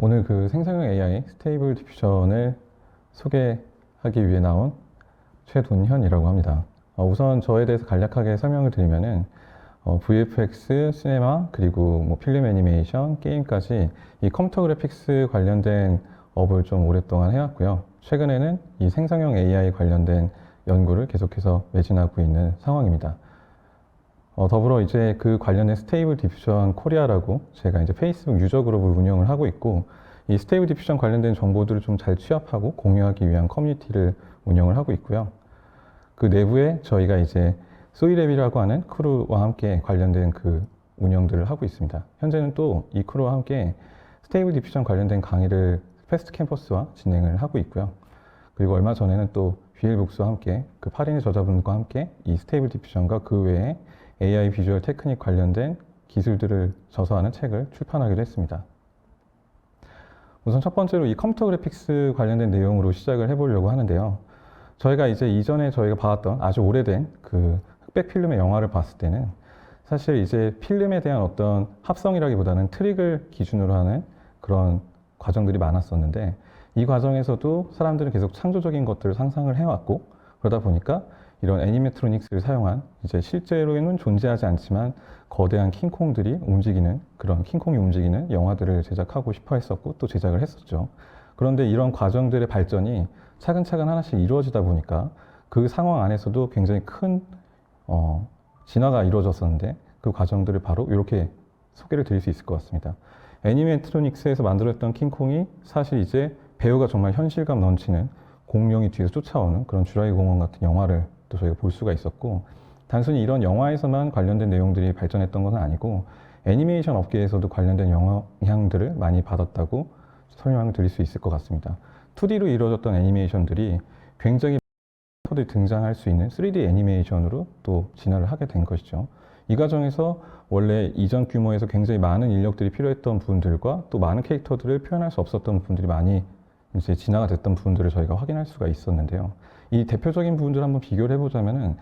오늘 그 생성형 AI 스테이블 디퓨전을 소개하기 위해 나온 최돈현이라고 합니다. 우선 저에 대해서 간략하게 설명을 드리면은 VFX, 시네마, 그리고 뭐 필름 애니메이션, 게임까지 이 컴퓨터 그래픽스 관련된 업을 좀 오랫동안 해왔고요. 최근에는 이 생성형 AI 관련된 연구를 계속해서 매진하고 있는 상황입니다. 더불어 이제 그 관련된 스테이블 디퓨전 코리아라고 제가 이제 페이스북 유저 그룹을 운영을 하고 있고, 이 스테이블 디퓨전 관련된 정보들을 좀 잘 취합하고 공유하기 위한 커뮤니티를 운영을 하고 있고요. 그 내부에 저희가 이제 소이랩이라고 하는 크루와 함께 관련된 그 운영들을 하고 있습니다. 현재는 또 이 크루와 함께 스테이블 디퓨전 관련된 강의를 패스트 캠퍼스와 진행을 하고 있고요. 그리고 얼마 전에는 또 비엘북스와 함께 그 8인의 저자분과 함께 이 스테이블 디퓨전과 그 외에 AI 비주얼 테크닉 관련된 기술들을 저서하는 책을 출판하기도 했습니다. 우선 첫 번째로 이 컴퓨터 그래픽스 관련된 내용으로 시작을 해보려고 하는데요. 저희가 이제 이전에 저희가 봐왔던 아주 오래된 그 흑백 필름의 영화를 봤을 때는 사실 이제 필름에 대한 어떤 합성이라기보다는 트릭을 기준으로 하는 그런 과정들이 많았었는데, 이 과정에서도 사람들은 계속 창조적인 것들을 상상을 해왔고, 그러다 보니까 이런 애니메트로닉스를 사용한 이제 실제로는 존재하지 않지만 거대한 킹콩들이 움직이는, 그런 킹콩이 움직이는 영화들을 제작하고 싶어 했었고 또 제작을 했었죠. 그런데 이런 과정들의 발전이 차근차근 하나씩 이루어지다 보니까 그 상황 안에서도 굉장히 큰 진화가 이루어졌었는데, 그 과정들을 바로 이렇게 소개를 드릴 수 있을 것 같습니다. 애니메트로닉스에서 만들었던 킹콩이 사실 이제 배우가 정말 현실감 넘치는 공룡이 뒤에서 쫓아오는 그런 주라기 공원 같은 영화를 또 저희가 볼 수가 있었고, 단순히 이런 영화에서만 관련된 내용들이 발전했던 것은 아니고 애니메이션 업계에서도 관련된 영향들을 많이 받았다고 설명을 드릴 수 있을 것 같습니다. 2D로 이루어졌던 애니메이션들이 굉장히 등장할 수 있는 3D 애니메이션으로 또 진화를 하게 된 것이죠. 이 과정에서 원래 이전 규모에서 굉장히 많은 인력들이 필요했던 부분들과 또 많은 캐릭터들을 표현할 수 없었던 부분들이 많이 이제 진화가 됐던 부분들을 저희가 확인할 수가 있었는데요. 이 대표적인 부분들을 한번 비교를 해보자면은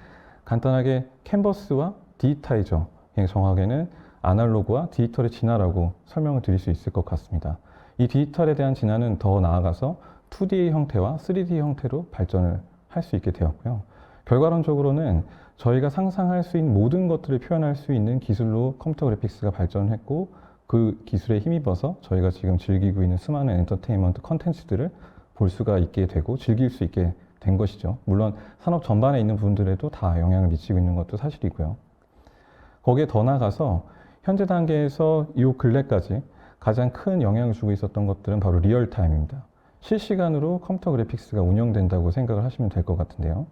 간단하게 캔버스와 디지타이저, 정확하게는 아날로그와 디지털의 진화라고 설명을 드릴 수 있을 것 같습니다. 이 디지털에 대한 진화는 더 나아가서 2D 형태와 3D 형태로 발전을 할 수 있게 되었고요. 결과론적으로는 저희가 상상할 수 있는 모든 것들을 표현할 수 있는 기술로 컴퓨터 그래픽스가 발전했고, 그 기술에 힘입어서 저희가 지금 즐기고 있는 수많은 엔터테인먼트 컨텐츠들을 볼 수가 있게 되고 즐길 수 있게 된 것이죠. 물론 산업 전반에 있는 부분들에도 다 영향을 미치고 있는 것도 사실이고요. 거기에 더 나아가서 현재 단계에서 이 근래까지 가장 큰 영향을 주고 있었던 것들은 바로 리얼타임입니다. 실시간으로 컴퓨터 그래픽스가 운영된다고 생각을 하시면 될 것 같은데요.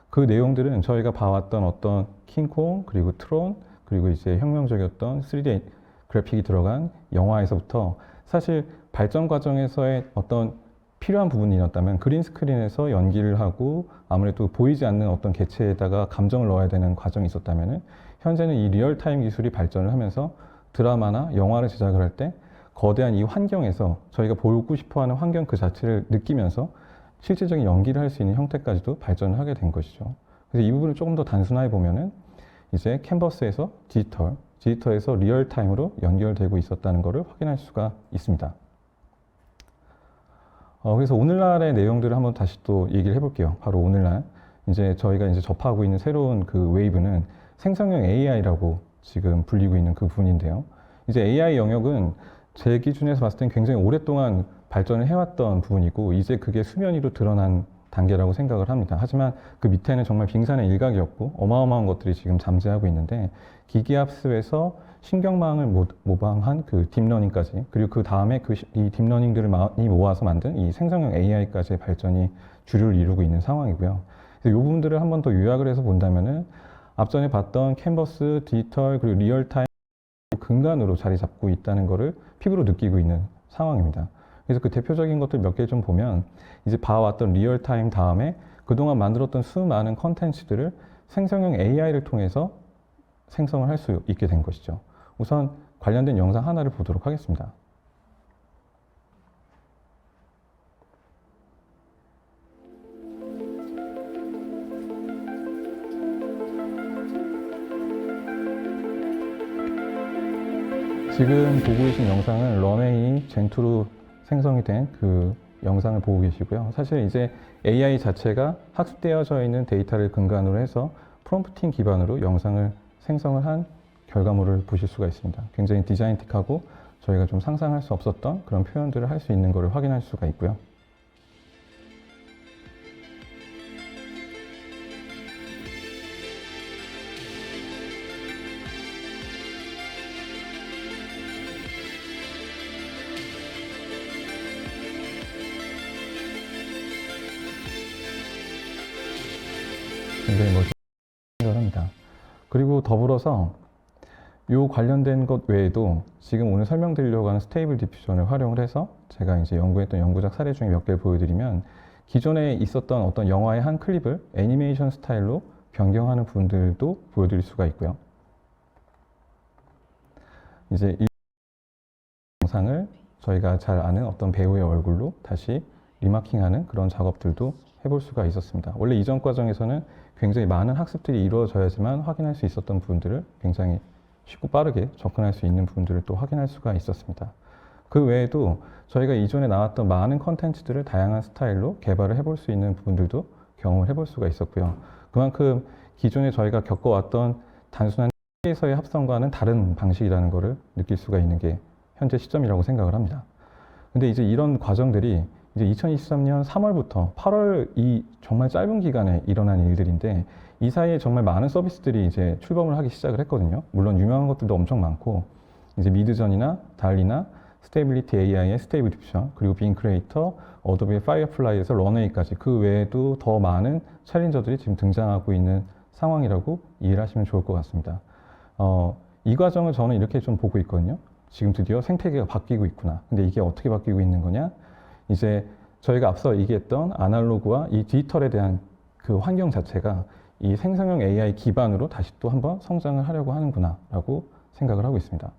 그 내용들은 저희가 봐왔던 어떤 킹콩, 그리고 트론, 그리고 이제 혁명적이었던 3D 그래픽이 들어간 영화에서부터 사실 발전 과정에서의 어떤 필요한 부분이었다면 그린 스크린에서 연기를 하고 아무래도 보이지 않는 어떤 개체에다가 감정을 넣어야 되는 과정이 있었다면, 현재는 이 리얼타임 기술이 발전을 하면서 드라마나 영화를 제작을 할 때 거대한 이 환경에서 저희가 보고 싶어하는 환경 그 자체를 느끼면서 실질적인 연기를 할 수 있는 형태까지도 발전을 하게 된 것이죠. 그래서 이 부분을 조금 더 단순하게 보면은 이제 캔버스에서 디지털에서 리얼타임으로 연결되고 있었다는 것을 확인할 수가 있습니다. 그래서 오늘날의 내용들을 한번 다시 또 얘기를 해볼게요. 바로 오늘날 이제 저희가 이제 접하고 있는 새로운 그 웨이브는 생성형 AI라고 지금 불리고 있는 그 부분인데요. 이제 AI 영역은 제 기준에서 봤을 땐 굉장히 오랫동안 발전을 해왔던 부분이고, 이제 그게 수면 위로 드러난 단계라고 생각을 합니다. 하지만 그 밑에는 정말 빙산의 일각이었고 어마어마한 것들이 지금 잠재하고 있는데, 기기학습에서 신경망을 모방한 그 딥러닝까지, 그리고 그 다음에 이 딥러닝들을 많이 모아서 만든 이 생성형 AI까지의 발전이 주류를 이루고 있는 상황이고요. 그래서 이 부분들을 한번 더 요약을 해서 본다면은 앞전에 봤던 캔버스, 디지털, 그리고 리얼타임 근간으로 자리 잡고 있다는 것을 피부로 느끼고 있는 상황입니다. 그래서 그 대표적인 것들 몇 개 좀 보면, 이제 봐왔던 리얼타임 다음에 그동안 만들었던 수많은 컨텐츠들을 생성형 AI를 통해서 생성을 할 수 있게 된 것이죠. 우선 관련된 영상 하나를 보도록 하겠습니다. 지금 보고 계신 영상은 런웨이 젠2로 생성이 된 그 영상을 보고 계시고요. 사실 이제 AI 자체가 학습되어져 있는 데이터를 근간으로 해서 프롬프팅 기반으로 영상을 생성을 한 결과물을 보실 수가 있습니다. 굉장히 디자인틱하고 저희가 좀 상상할 수 없었던 그런 표현들을 할 수 있는 것을 확인할 수가 있고요. 굉장히 멋있는 생각을 합니다. 그리고 더불어서 이 관련된 것 외에도 지금 오늘 설명드리려고 하는 스테이블 디퓨전을 활용을 해서 제가 이제 연구했던 연구작 사례 중에 몇 개를 보여드리면 기존에 있었던 어떤 영화의 한 클립을 애니메이션 스타일로 변경하는 부분들도 보여드릴 수가 있고요. 이제 이 영상을 저희가 잘 아는 어떤 배우의 얼굴로 다시 리마킹하는 그런 작업들도 해볼 수가 있었습니다. 원래 이전 과정에서는 굉장히 많은 학습들이 이루어져야지만 확인할 수 있었던 부분들을 굉장히 쉽고 빠르게 접근할 수 있는 부분들을 또 확인할 수가 있었습니다. 그 외에도 저희가 이전에 나왔던 많은 컨텐츠들을 다양한 스타일로 개발을 해볼 수 있는 부분들도 경험을 해볼 수가 있었고요. 그만큼 기존에 저희가 겪어왔던 단순한 에서의 합성과는 다른 방식이라는 것을 느낄 수가 있는 게 현재 시점이라고 생각을 합니다. 근데 이제 이런 과정들이 이제 2023년 3월부터 8월 이 정말 짧은 기간에 일어난 일들인데 이 사이에 정말 많은 서비스들이 이제 출범을 하기 시작을 했거든요. 물론 유명한 것들도 엄청 많고 이제 미드전이나 달리나 스테이빌리티 AI의 스테이블 디퓨전 그리고 빙 크리에이터, 어도비의 파이어플라이에서 런웨이까지 그 외에도 더 많은 챌린저들이 지금 등장하고 있는 상황이라고 이해를 하시면 좋을 것 같습니다. 이 과정을 저는 이렇게 좀 보고 있거든요. 지금 드디어 생태계가 바뀌고 있구나. 근데 이게 어떻게 바뀌고 있는 거냐? 이제 저희가 앞서 얘기했던 아날로그와 이 디지털에 대한 그 환경 자체가 이 생성형 AI 기반으로 다시 또 한번 성장을 하려고 하는구나 라고 생각을 하고 있습니다.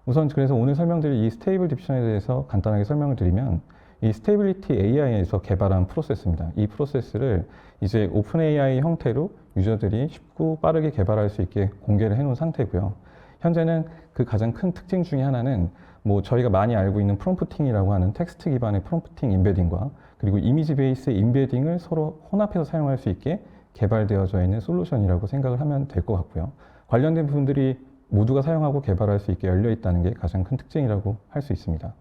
우선 그래서 오늘 설명드릴 이 스테이블 디퓨전에 대해서 간단하게 설명을 드리면 이 스테이빌리티 AI에서 개발한 프로세스입니다. 이 프로세스를 이제 오픈 AI 형태로 유저들이 쉽고 빠르게 개발할 수 있게 공개를 해놓은 상태고요. 현재는 그 가장 큰 특징 중에 하나는 뭐 저희가 많이 알고 있는 프롬프팅이라고 하는 텍스트 기반의 프롬프팅 임베딩과 그리고 이미지 베이스 임베딩을 서로 혼합해서 사용할 수 있게 개발되어져 있는 솔루션이라고 생각을 하면 될 것 같고요. 관련된 부분들이 모두가 사용하고 개발할 수 있게 열려 있다는 게 가장 큰 특징이라고 할 수 있습니다.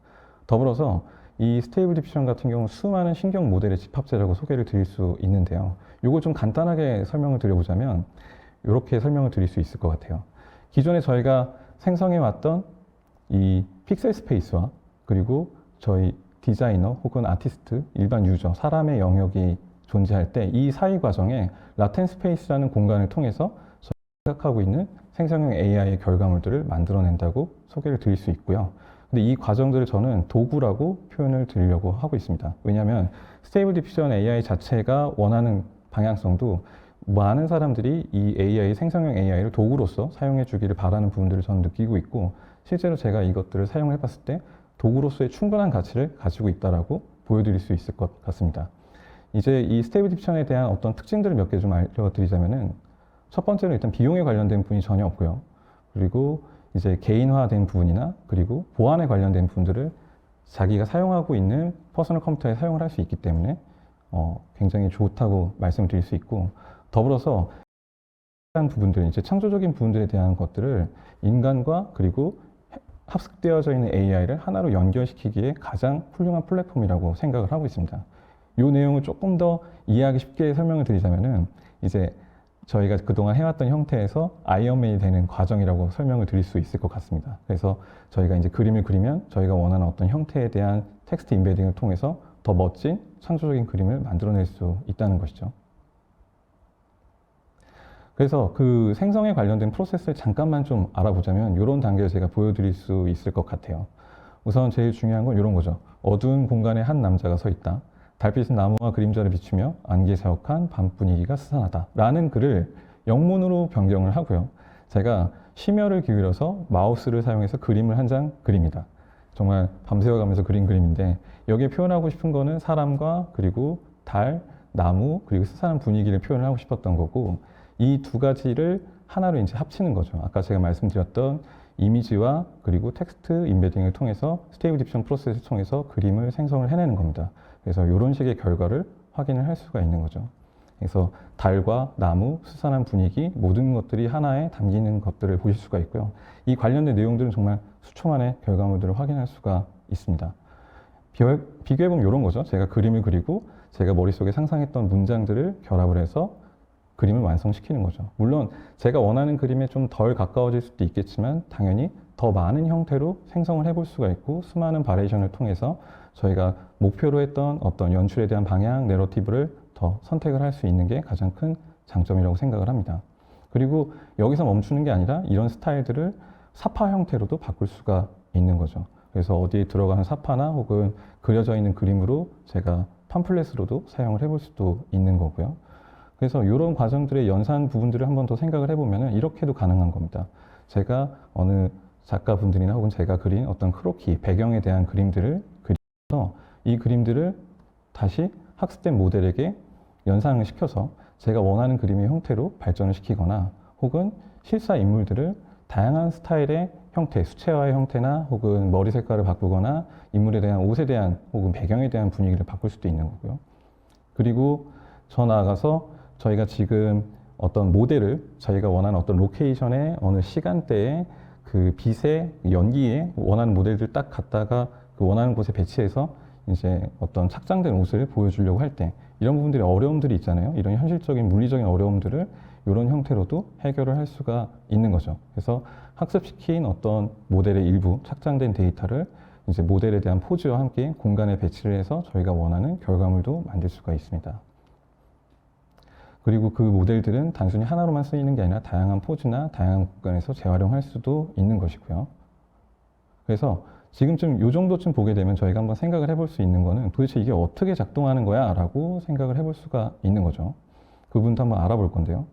더불어서 이 스테이블 디퓨전 같은 경우 수많은 신경 모델의 집합체라고 소개를 드릴 수 있는데요. 이거 좀 간단하게 설명을 드려보자면 이렇게 설명을 드릴 수 있을 것 같아요. 기존에 저희가 생성해 왔던 이 픽셀 스페이스와 그리고 저희 디자이너 혹은 아티스트, 일반 유저, 사람의 영역이 존재할 때 이 사이 과정에 라텐 스페이스라는 공간을 통해서 저희가 생각하고 있는 생성형 AI의 결과물들을 만들어낸다고 소개를 드릴 수 있고요. 근데 이 과정들을 저는 도구라고 표현을 드리려고 하고 있습니다. 왜냐하면 스테이블 디퓨전 AI 자체가 원하는 방향성도 많은 사람들이 이 AI, 생성형 AI를 도구로서 사용해 주기를 바라는 부분들을 저는 느끼고 있고 실제로 제가 이것들을 사용해 봤을 때 도구로서의 충분한 가치를 가지고 있다라고 보여드릴 수 있을 것 같습니다. 이제 이 스테이블 디퓨전에 대한 어떤 특징들을 몇 개 좀 알려드리자면은 첫 번째는 일단 비용에 관련된 부분이 전혀 없고요. 그리고 이제 개인화된 부분이나 그리고 보안에 관련된 부분들을 자기가 사용하고 있는 퍼스널 컴퓨터에 사용을 할 수 있기 때문에 굉장히 좋다고 말씀드릴 수 있고 더불어서 부분들, 이제 창조적인 부분들에 대한 것들을 인간과 그리고 합숙되어져 있는 AI를 하나로 연결시키기에 가장 훌륭한 플랫폼이라고 생각을 하고 있습니다. 이 내용을 조금 더 이해하기 쉽게 설명을 드리자면은 이제 저희가 그동안 해왔던 형태에서 아이언맨이 되는 과정이라고 설명을 드릴 수 있을 것 같습니다. 그래서 저희가 이제 그림을 그리면 저희가 원하는 어떤 형태에 대한 텍스트 임베딩을 통해서 더 멋진 창조적인 그림을 만들어낼 수 있다는 것이죠. 그래서 그 생성에 관련된 프로세스를 잠깐만 좀 알아보자면 이런 단계를 제가 보여드릴 수 있을 것 같아요. 우선 제일 중요한 건 이런 거죠. 어두운 공간에 한 남자가 서 있다. 달빛은 나무와 그림자를 비추며 안개 자욱한 밤 분위기가 스산하다 라는 글을 영문으로 변경을 하고요. 제가 심혈을 기울여서 마우스를 사용해서 그림을 한 장 그립니다. 정말 밤새워가면서 그린 그림인데 여기에 표현하고 싶은 거는 사람과 그리고 달, 나무 그리고 스산한 분위기를 표현을 하고 싶었던 거고 이 두 가지를 하나로 이제 합치는 거죠. 아까 제가 말씀드렸던 이미지와 그리고 텍스트 인베딩을 통해서 스테이블 디퓨전 프로세스를 통해서 그림을 생성을 해내는 겁니다. 그래서 이런 식의 결과를 확인을 할 수가 있는 거죠. 그래서 달과 나무, 스산한 분위기 모든 것들이 하나에 담기는 것들을 보실 수가 있고요. 이 관련된 내용들은 정말 수초만의 결과물들을 확인할 수가 있습니다. 비교해보면 이런 거죠. 제가 그림을 그리고 제가 머릿속에 상상했던 문장들을 결합을 해서 그림을 완성시키는 거죠. 물론 제가 원하는 그림에 좀 덜 가까워질 수도 있겠지만 당연히 더 많은 형태로 생성을 해볼 수가 있고 수많은 바리에이션을 통해서 저희가 목표로 했던 어떤 연출에 대한 방향, 내러티브를 더 선택을 할 수 있는 게 가장 큰 장점이라고 생각을 합니다. 그리고 여기서 멈추는 게 아니라 이런 스타일들을 사파 형태로도 바꿀 수가 있는 거죠. 그래서 어디에 들어가는 사파나 혹은 그려져 있는 그림으로 제가 팜플렛으로도 사용을 해볼 수도 있는 거고요. 그래서 이런 과정들의 연산 부분들을 한 번 더 생각을 해보면 이렇게도 가능한 겁니다. 제가 어느 작가분들이나 혹은 제가 그린 어떤 크로키, 배경에 대한 그림들을 그려서 이 그림들을 다시 학습된 모델에게 연상을 시켜서 제가 원하는 그림의 형태로 발전을 시키거나 혹은 실사 인물들을 다양한 스타일의 형태, 수채화의 형태나 혹은 머리 색깔을 바꾸거나 인물에 대한 옷에 대한 혹은 배경에 대한 분위기를 바꿀 수도 있는 거고요. 그리고 더 나아가서 저희가 지금 어떤 모델을 저희가 원하는 어떤 로케이션에 어느 시간대에 그 빛에 연기에 원하는 모델들 딱 갖다가 그 원하는 곳에 배치해서 이제 어떤 착장된 옷을 보여주려고 할 때 이런 부분들이 어려움들이 있잖아요. 이런 현실적인 물리적인 어려움들을 이런 형태로도 해결을 할 수가 있는 거죠. 그래서 학습시킨 어떤 모델의 일부 착장된 데이터를 이제 모델에 대한 포즈와 함께 공간에 배치를 해서 저희가 원하는 결과물도 만들 수가 있습니다. 그리고 그 모델들은 단순히 하나로만 쓰이는 게 아니라 다양한 포즈나 다양한 공간에서 재활용할 수도 있는 것이고요. 그래서 지금쯤 이 정도쯤 보게 되면 저희가 한번 생각을 해볼 수 있는 거는 도대체 이게 어떻게 작동하는 거야? 라고 생각을 해볼 수가 있는 거죠. 그 부분도 한번 알아볼 건데요.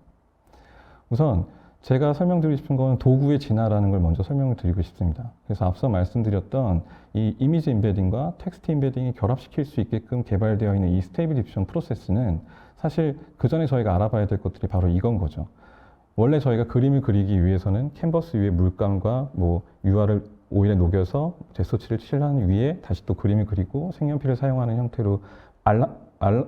우선 제가 설명드리고 싶은 건 도구의 진화라는 걸 먼저 설명을 드리고 싶습니다. 그래서 앞서 말씀드렸던 이 이미지 인베딩과 텍스트 인베딩이 결합시킬 수 있게끔 개발되어 있는 이 스테이블 디퓨전 프로세스는 사실 그 전에 저희가 알아봐야 될 것들이 바로 이건 거죠. 원래 저희가 그림을 그리기 위해서는 캔버스 위에 물감과 뭐 유화를 오일에 녹여서 제스처칠을 칠한 위에 다시 또 그림을 그리고 색연필을 사용하는 형태로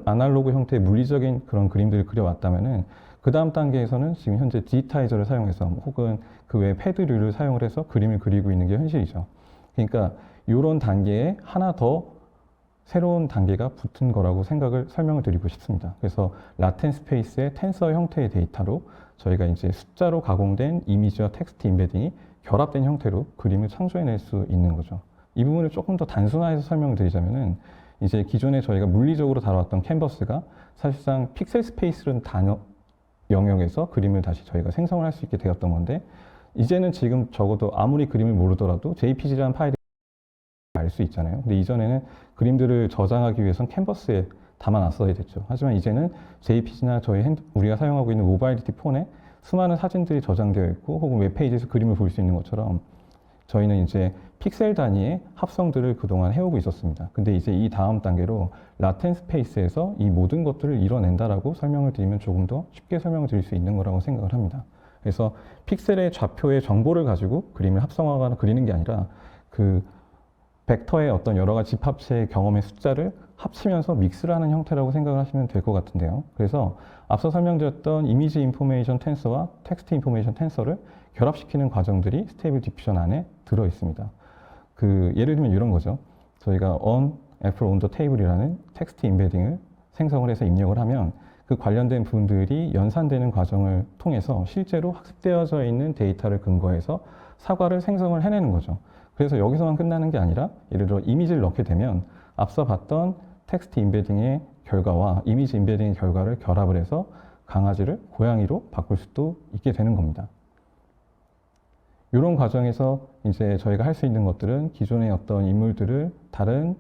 아날로그 형태의 물리적인 그런 그림들을 그려왔다면은 그 다음 단계에서는 지금 현재 디지타이저를 사용해서 혹은 그 외에 패드류를 사용을 해서 그림을 그리고 있는 게 현실이죠. 그러니까 이런 단계에 하나 더 새로운 단계가 붙은 거라고 설명을 드리고 싶습니다. 그래서 라텐 스페이스의 텐서 형태의 데이터로 저희가 이제 숫자로 가공된 이미지와 텍스트 인베딩이 결합된 형태로 그림을 창조해낼 수 있는 거죠. 이 부분을 조금 더 단순화해서 설명을 드리자면은 이제 기존에 저희가 물리적으로 다뤄왔던 캔버스가 사실상 픽셀 스페이스라는 단어 영역에서 그림을 다시 저희가 생성을 할 수 있게 되었던 건데 이제는 지금 적어도 아무리 그림을 모르더라도 JPG라는 파일을 알 수 있잖아요. 근데 이전에는 그림들을 저장하기 위해선 캔버스에 담아놨어야 됐죠. 하지만 이제는 JPG나 우리가 사용하고 있는 모바일리티 폰에 수많은 사진들이 저장되어 있고 혹은 웹페이지에서 그림을 볼 수 있는 것처럼 저희는 이제 픽셀 단위의 합성들을 그동안 해오고 있었습니다. 근데 이제 이 다음 단계로 라텐 스페이스에서 이 모든 것들을 이뤄낸다라고 설명을 드리면 조금 더 쉽게 설명을 드릴 수 있는 거라고 생각을 합니다. 그래서 픽셀의 좌표의 정보를 가지고 그림을 합성하거나 그리는 게 아니라 그 벡터의 어떤 여러 가지 집합체의 경험의 숫자를 합치면서 믹스를 하는 형태라고 생각을 하시면 될 것 같은데요. 그래서 앞서 설명드렸던 이미지 인포메이션 텐서와 텍스트 인포메이션 텐서를 결합시키는 과정들이 스테이블 디퓨전 안에 들어 있습니다. 예를 들면 이런 거죠. 저희가 Apple on the table이라는 텍스트 인베딩을 생성을 해서 입력을 하면 그 관련된 부분들이 연산되는 과정을 통해서 실제로 학습되어져 있는 데이터를 근거해서 사과를 생성을 해내는 거죠. 그래서 여기서만 끝나는 게 아니라 예를 들어 이미지를 넣게 되면 앞서 봤던 텍스트 인베딩의 결과와 이미지 인베딩의 결과를 결합을 해서 강아지를 고양이로 바꿀 수도 있게 되는 겁니다. 이런 과정에서 이제 저희가 할 수 있는 것들은 기존의 어떤 인물들을 다른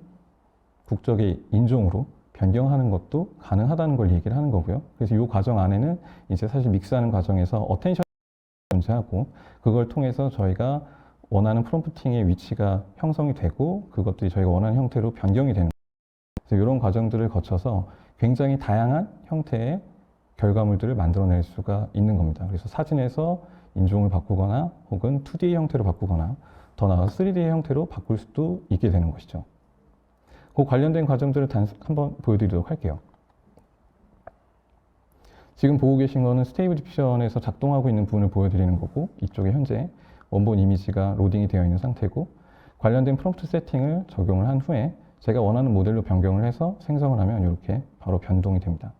국적의 인종으로 변경하는 것도 가능하다는 걸 얘기를 하는 거고요. 그래서 이 과정 안에는 이제 사실 믹스하는 과정에서 어텐션이 존재하고 그걸 통해서 저희가 원하는 프롬프팅의 위치가 형성이 되고 그것들이 저희가 원하는 형태로 변경이 되는 거예요. 그래서 이런 과정들을 거쳐서 굉장히 다양한 형태의 결과물들을 만들어낼 수가 있는 겁니다. 그래서 사진에서 인종을 바꾸거나 혹은 2D 형태로 바꾸거나 더 나아가서 3D의 형태로 바꿀 수도 있게 되는 것이죠. 그 관련된 과정들을 한번 보여드리도록 할게요. 지금 보고 계신 거는 스테이블 디퓨전에서 작동하고 있는 부분을 보여드리는 거고, 이쪽에 현재 원본 이미지가 로딩이 되어 있는 상태고, 관련된 프롬프트 세팅을 적용을 한 후에 제가 원하는 모델로 변경을 해서 생성을 하면 이렇게 바로 변동이 됩니다.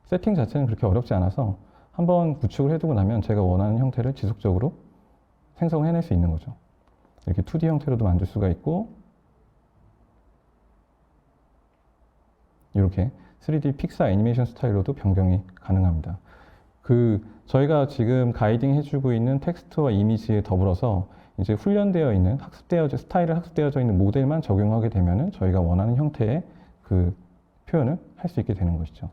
세팅 자체는 그렇게 어렵지 않아서 한번 구축을 해두고 나면 제가 원하는 형태를 지속적으로 생성을 해낼 수 있는 거죠. 이렇게 2D 형태로도 만들 수가 있고, 이렇게 3D 픽사 애니메이션 스타일로도 변경이 가능합니다. 저희가 지금 가이딩 해주고 있는 텍스트와 이미지에 더불어서 이제 훈련되어 있는 스타일을 학습되어져 있는 모델만 적용하게 되면은 저희가 원하는 형태의 그 표현을 할 수 있게 되는 것이죠.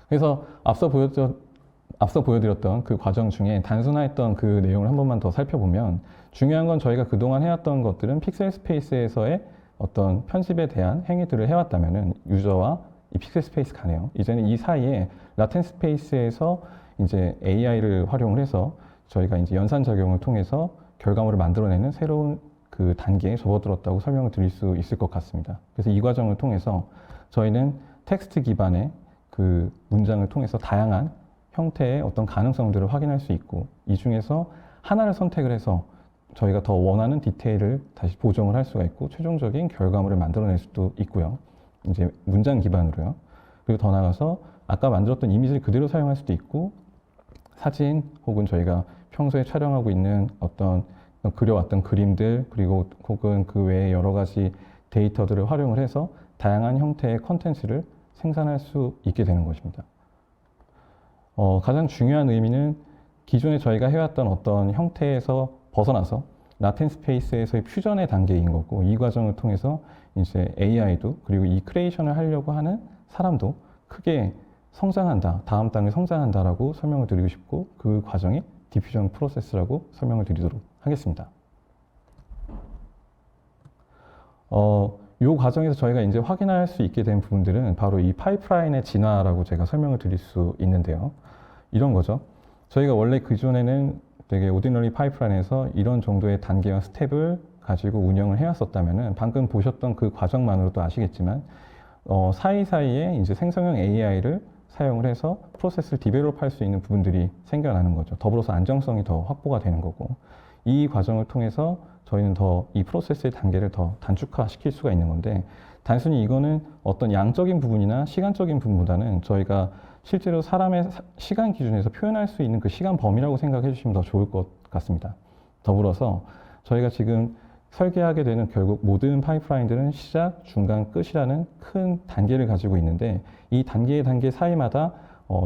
그래서 앞서 보여드렸던 그 과정 중에 단순화했던 그 내용을 한 번만 더 살펴보면, 중요한 건 저희가 그동안 해왔던 것들은 픽셀 스페이스에서의 어떤 편집에 대한 행위들을 해왔다면은 유저와 이 픽셀 스페이스 간에요. 이제는 이 사이에 라텐 스페이스에서 이제 AI를 활용을 해서 저희가 이제 연산작용을 통해서 결과물을 만들어내는 새로운 그 단계에 접어들었다고 설명을 드릴 수 있을 것 같습니다. 그래서 이 과정을 통해서 저희는 텍스트 기반의 그 문장을 통해서 다양한 형태의 어떤 가능성들을 확인할 수 있고, 이 중에서 하나를 선택을 해서 저희가 더 원하는 디테일을 다시 보정을 할 수가 있고, 최종적인 결과물을 만들어낼 수도 있고요. 이제 문장 기반으로요. 그리고 더 나아가서 아까 만들었던 이미지를 그대로 사용할 수도 있고, 사진 혹은 저희가 평소에 촬영하고 있는 어떤 그려왔던 그림들, 그리고 혹은 그 외에 여러 가지 데이터들을 활용을 해서 다양한 형태의 컨텐츠를 생산할 수 있게 되는 것입니다. 가장 중요한 의미는 기존에 저희가 해왔던 어떤 형태에서 벗어나서 라텐 스페이스에서의 퓨전의 단계인 거고, 이 과정을 통해서 이제 AI도 그리고 이 크리에이션을 하려고 하는 사람도 크게 성장한다, 다음 단계 성장한다라고 설명을 드리고 싶고, 그 과정이 디퓨전 프로세스라고 설명을 드리도록 하겠습니다. 이 과정에서 저희가 이제 확인할 수 있게 된 부분들은 바로 이 파이프라인의 진화라고 제가 설명을 드릴 수 있는데요. 이런 거죠. 저희가 원래 그전에는 되게 오디너리 파이프라인에서 이런 정도의 단계와 스텝을 가지고 운영을 해왔었다면은, 방금 보셨던 그 과정만으로도 아시겠지만 사이사이에 이제 생성형 AI를 사용을 해서 프로세스를 디벨롭할 수 있는 부분들이 생겨나는 거죠. 더불어서 안정성이 더 확보가 되는 거고, 이 과정을 통해서 저희는 더 이 프로세스의 단계를 더 단축화시킬 수가 있는 건데, 단순히 이거는 어떤 양적인 부분이나 시간적인 부분보다는 저희가 실제로 사람의 시간 기준에서 표현할 수 있는 그 시간 범위라고 생각해 주시면 더 좋을 것 같습니다. 더불어서 저희가 지금 설계하게 되는 결국 모든 파이프라인들은 시작, 중간, 끝이라는 큰 단계를 가지고 있는데, 이 단계 사이마다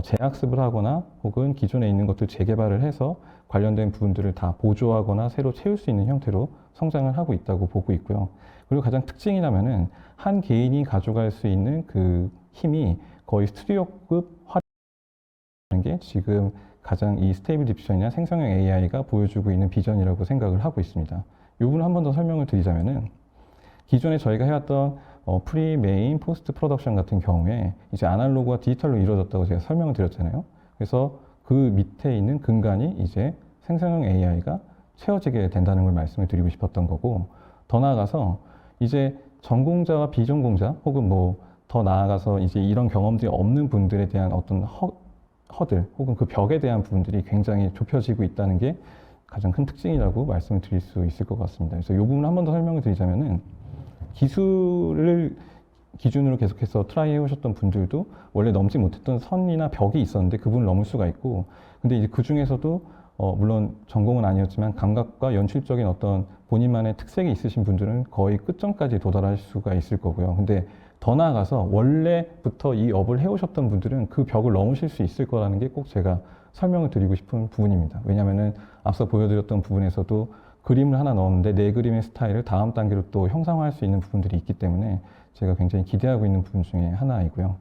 재학습을 하거나 혹은 기존에 있는 것들 재개발을 해서 관련된 부분들을 다 보조하거나 새로 채울 수 있는 형태로 성장을 하고 있다고 보고 있고요. 그리고 가장 특징이라면은 한 개인이 가져갈 수 있는 그 힘이 거의 스튜디오급 활용하는 게 지금 가장 이 스테이블 디퓨전이나 생성형 AI가 보여주고 있는 비전이라고 생각을 하고 있습니다. 이 부분을 한 번 더 설명을 드리자면은, 기존에 저희가 해왔던 프리, 메인, 포스트 프로덕션 같은 경우에 이제 아날로그와 디지털로 이루어졌다고 제가 설명을 드렸잖아요. 그래서 그 밑에 있는 근간이 이제 생성형 AI가 채워지게 된다는 걸 말씀을 드리고 싶었던 거고, 더 나아가서 이제 전공자와 비전공자 혹은 뭐 더 나아가서 이제 이런 경험들이 없는 분들에 대한 어떤 허들 혹은 그 벽에 대한 부분들이 굉장히 좁혀지고 있다는 게 가장 큰 특징이라고 말씀을 드릴 수 있을 것 같습니다. 그래서 이 부분을 한 번 더 설명을 드리자면은, 기술을 기준으로 계속해서 트라이 해오셨던 분들도 원래 넘지 못했던 선이나 벽이 있었는데 그분을 넘을 수가 있고, 근데 이제 그 중에서도 물론 전공은 아니었지만 감각과 연출적인 어떤 본인만의 특색이 있으신 분들은 거의 끝점까지 도달할 수가 있을 거고요. 근데 더 나아가서 원래부터 이 업을 해오셨던 분들은 그 벽을 넘으실 수 있을 거라는 게 꼭 제가 설명을 드리고 싶은 부분입니다. 왜냐하면은 앞서 보여드렸던 부분에서도 그림을 하나 넣었는데 내 그림의 스타일을 다음 단계로 또 형상화할 수 있는 부분들이 있기 때문에 제가 굉장히 기대하고 있는 부분 중에 하나이고요.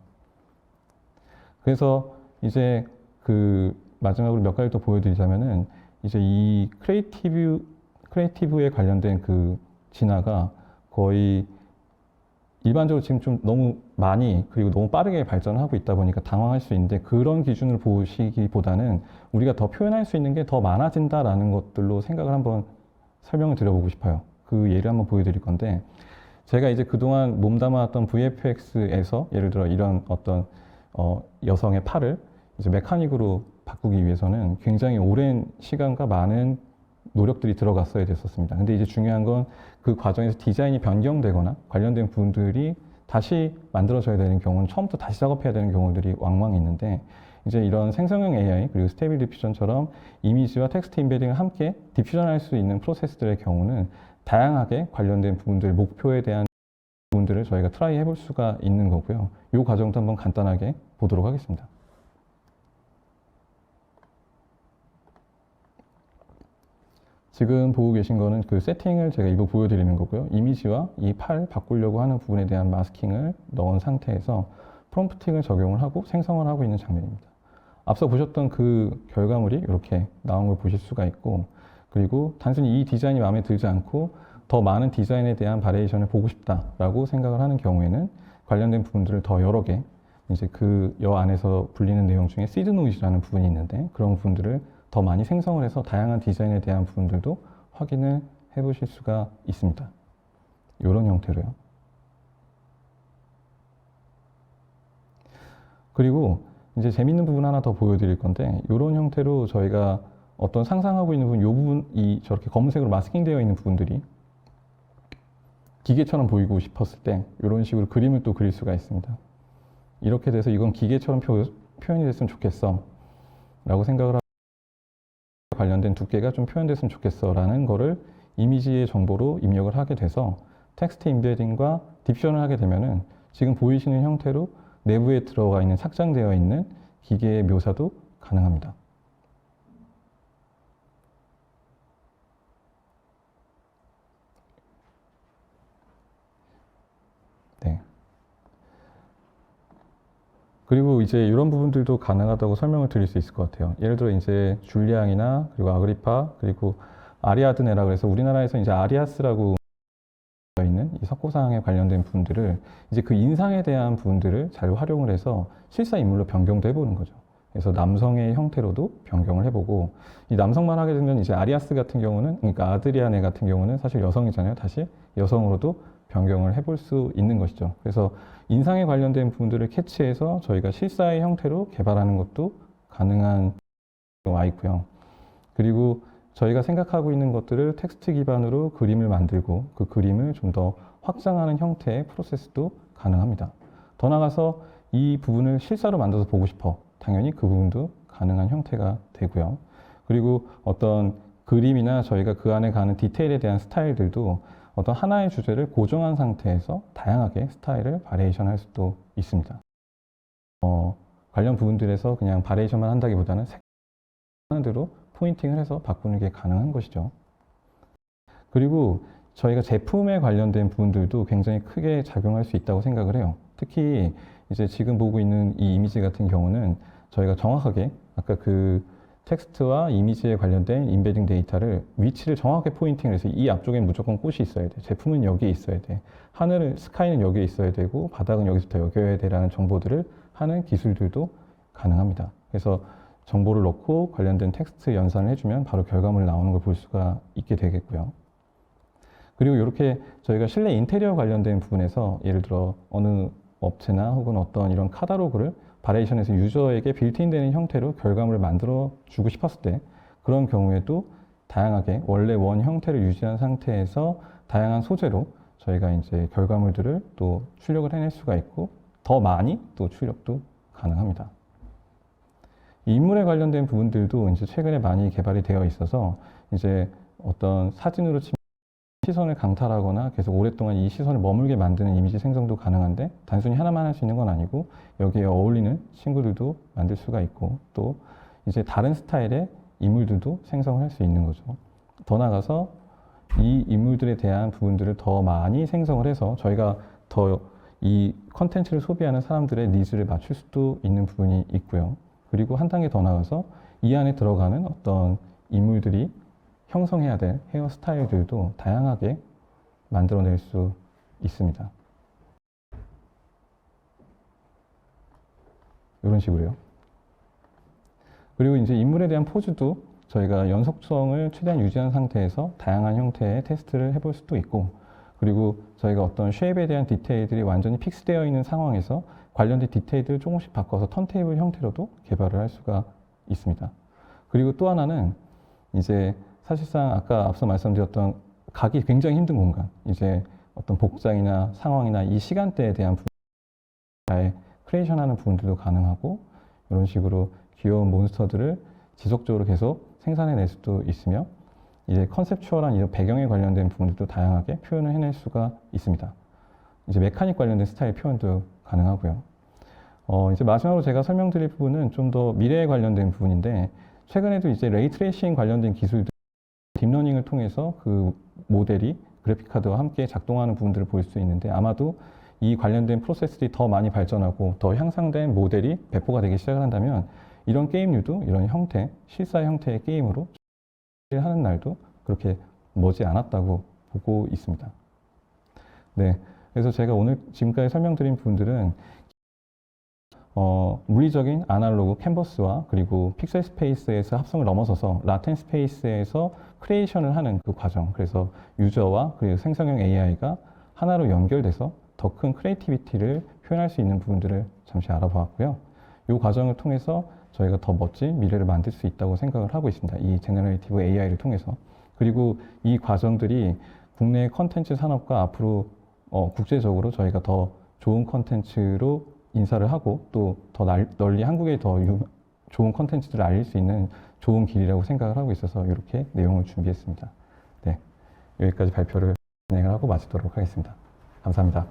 그래서 이제 그 마지막으로 몇 가지 더 보여드리자면은, 이제 이 크리에이티브에 관련된 그 진화가 거의 일반적으로 지금 좀 너무 많이 그리고 너무 빠르게 발전하고 있다 보니까 당황할 수 있는데 그런 기준을 보시기보다는 우리가 더 표현할 수 있는 게 더 많아진다라는 것들로 생각을 한번 설명을 드려보고 싶어요. 그 예를 한번 보여드릴 건데 제가 이제 그동안 몸담아왔던 VFX에서 예를 들어 이런 어떤 여성의 팔을 이제 메카닉으로 바꾸기 위해서는 굉장히 오랜 시간과 많은 노력들이 들어갔어야 됐었습니다. 근데 이제 중요한 건 그 과정에서 디자인이 변경되거나 관련된 부분들이 다시 만들어져야 되는 경우는 처음부터 다시 작업해야 되는 경우들이 왕왕 있는데 이제 이런 생성형 AI 그리고 스테이블 디퓨전처럼 이미지와 텍스트 임베딩을 함께 디퓨전할 수 있는 프로세스들의 경우는 다양하게 관련된 부분들, 목표에 대한 부분들을 저희가 트라이 해볼 수가 있는 거고요. 이 과정도 한번 간단하게 보도록 하겠습니다. 지금 보고 계신 거는 그 세팅을 제가 이거 보여드리는 거고요. 이미지와 이 팔 바꾸려고 하는 부분에 대한 마스킹을 넣은 상태에서 프롬프팅을 적용을 하고 생성을 하고 있는 장면입니다. 앞서 보셨던 그 결과물이 이렇게 나온 걸 보실 수가 있고 그리고 단순히 이 디자인이 마음에 들지 않고 더 많은 디자인에 대한 바리에이션을 보고 싶다라고 생각을 하는 경우에는 관련된 부분들을 더 여러 개 이제 그 여 안에서 불리는 내용 중에 시드 노이즈라는 부분이 있는데 그런 부분들을 더 많이 생성을 해서 다양한 디자인에 대한 부분들도 확인을 해 보실 수가 있습니다. 이런 형태로요. 그리고 이제 재밌는 부분 하나 더 보여드릴 건데 이런 형태로 저희가 어떤 상상하고 있는 부분, 이 부분이 저렇게 검은색으로 마스킹되어 있는 부분들이 기계처럼 보이고 싶었을 때 이런 식으로 그림을 또 그릴 수가 있습니다. 이렇게 돼서 이건 기계처럼 표현이 됐으면 좋겠어 라고 생각을 하고 관련된 두께가 좀 표현됐으면 좋겠어 라는 거를 이미지의 정보로 입력을 하게 돼서 텍스트 임베딩과 딥션을 하게 되면은 지금 보이시는 형태로 내부에 들어가 있는 착장되어 있는 기계의 묘사도 가능합니다. 네. 그리고 이제 이런 부분들도 가능하다고 설명을 드릴 수 있을 것 같아요. 예를 들어 이제 줄리앙이나 그리고 아그리파 그리고 아리아드네라 그래서 우리나라에서 이제 아리아스라고 있는 이 석고상에 관련된 부분들을 이제 그 인상에 대한 부분들을 잘 활용을 해서 실사 인물로 변경도 해보는 거죠. 그래서 남성의 형태로도 변경을 해보고 이 남성만 하게 되면 이제 아리아스 같은 경우는 그러니까 아드리아네 같은 경우는 사실 여성이잖아요. 다시 여성으로도 변경을 해볼 수 있는 것이죠. 그래서 인상에 관련된 부분들을 캐치해서 저희가 실사의 형태로 개발하는 것도 가능한 와 있고요. 그리고 저희가 생각하고 있는 것들을 텍스트 기반으로 그림을 만들고 그 그림을 좀 더 확장하는 형태의 프로세스도 가능합니다. 더 나아가서 이 부분을 실사로 만들어서 보고 싶어. 당연히 그 부분도 가능한 형태가 되고요. 그리고 어떤 그림이나 저희가 그 안에 가는 디테일에 대한 스타일들도 어떤 하나의 주제를 고정한 상태에서 다양하게 스타일을 바리에이션 할 수도 있습니다. 관련 부분들에서 그냥 바리에이션만 한다기보다는 하는 대로 포인팅을 해서 바꾸는 게 가능한 것이죠. 그리고 저희가 제품에 관련된 부분들도 굉장히 크게 작용할 수 있다고 생각을 해요. 특히 이제 지금 보고 있는 이 이미지 같은 경우는 저희가 정확하게 아까 그 텍스트와 이미지에 관련된 인베딩 데이터를 위치를 정확하게 포인팅을 해서 이 앞쪽엔 무조건 꽃이 있어야 돼. 제품은 여기에 있어야 돼. 하늘은 스카이는 여기에 있어야 되고 바닥은 여기서부터 여기여야 돼라는 정보들을 하는 기술들도 가능합니다. 그래서 정보를 넣고 관련된 텍스트 연산을 해주면 바로 결과물 나오는 걸 볼 수가 있게 되겠고요. 그리고 이렇게 저희가 실내 인테리어 관련된 부분에서 예를 들어 어느 업체나 혹은 어떤 이런 카탈로그를 바리에이션에서 유저에게 빌트인 되는 형태로 결과물을 만들어 주고 싶었을 때 그런 경우에도 다양하게 원래 원 형태를 유지한 상태에서 다양한 소재로 저희가 이제 결과물들을 또 출력을 해낼 수가 있고 더 많이 또 출력도 가능합니다. 인물에 관련된 부분들도 이제 최근에 많이 개발이 되어 있어서 이제 어떤 사진으로 치면 시선을 강탈하거나 계속 오랫동안 이 시선을 머물게 만드는 이미지 생성도 가능한데 단순히 하나만 할 수 있는 건 아니고 여기에 어울리는 친구들도 만들 수가 있고 또 이제 다른 스타일의 인물들도 생성을 할 수 있는 거죠. 더 나아가서 이 인물들에 대한 부분들을 더 많이 생성을 해서 저희가 더 이 컨텐츠를 소비하는 사람들의 니즈를 맞출 수도 있는 부분이 있고요. 그리고 한 단계 더 나가서 이 안에 들어가는 어떤 인물들이 형성해야 될 헤어스타일들도 다양하게 만들어낼 수 있습니다. 이런 식으로요. 그리고 이제 인물에 대한 포즈도 저희가 연속성을 최대한 유지한 상태에서 다양한 형태의 테스트를 해볼 수도 있고, 그리고 저희가 어떤 쉐입에 대한 디테일들이 완전히 픽스되어 있는 상황에서 관련된 디테일들을 조금씩 바꿔서 턴테이블 형태로도 개발을 할 수가 있습니다. 그리고 또 하나는 이제 사실상 아까 앞서 말씀드렸던 가기 굉장히 힘든 공간, 이제 어떤 복장이나 상황이나 이 시간대에 대한 잘 크리에이션하는 부분들도 가능하고, 이런 식으로 귀여운 몬스터들을 지속적으로 계속 생산해낼 수도 있으며, 이제 컨셉추얼한 이런 배경에 관련된 부분들도 다양하게 표현을 해낼 수가 있습니다. 이제 메카닉 관련된 스타일 표현도 가능하고요. 이제 마지막으로 제가 설명드릴 부분은 좀 더 미래에 관련된 부분인데, 최근에도 이제 레이 트레이싱 관련된 기술들, 딥러닝을 통해서 그 모델이 그래픽카드와 함께 작동하는 부분들을 볼 수 있는데, 아마도 이 관련된 프로세스들이 더 많이 발전하고 더 향상된 모델이 배포가 되기 시작을 한다면, 이런 게임류도 이런 형태, 실사 형태의 게임으로 하는 날도 그렇게 머지 않았다고 보고 있습니다. 네, 그래서 제가 오늘 지금까지 설명드린 부분들은 물리적인 아날로그 캔버스와 그리고 픽셀 스페이스에서 합성을 넘어서서 라텐 스페이스에서 크리에이션을 하는 그 과정, 그래서 유저와 그리고 생성형 AI가 하나로 연결돼서 더 큰 크리에이티비티를 표현할 수 있는 부분들을 잠시 알아보았고요. 이 과정을 통해서 저희가 더 멋진 미래를 만들 수 있다고 생각을 하고 있습니다. 이 제너레이티브 AI를 통해서. 그리고 이 과정들이 국내 컨텐츠 산업과 앞으로 국제적으로 저희가 더 좋은 컨텐츠로 인사를 하고 또 더 널리 한국에 더 좋은 컨텐츠들을 알릴 수 있는 좋은 길이라고 생각을 하고 있어서 이렇게 내용을 준비했습니다. 네, 여기까지 발표를 진행을 하고 마치도록 하겠습니다. 감사합니다.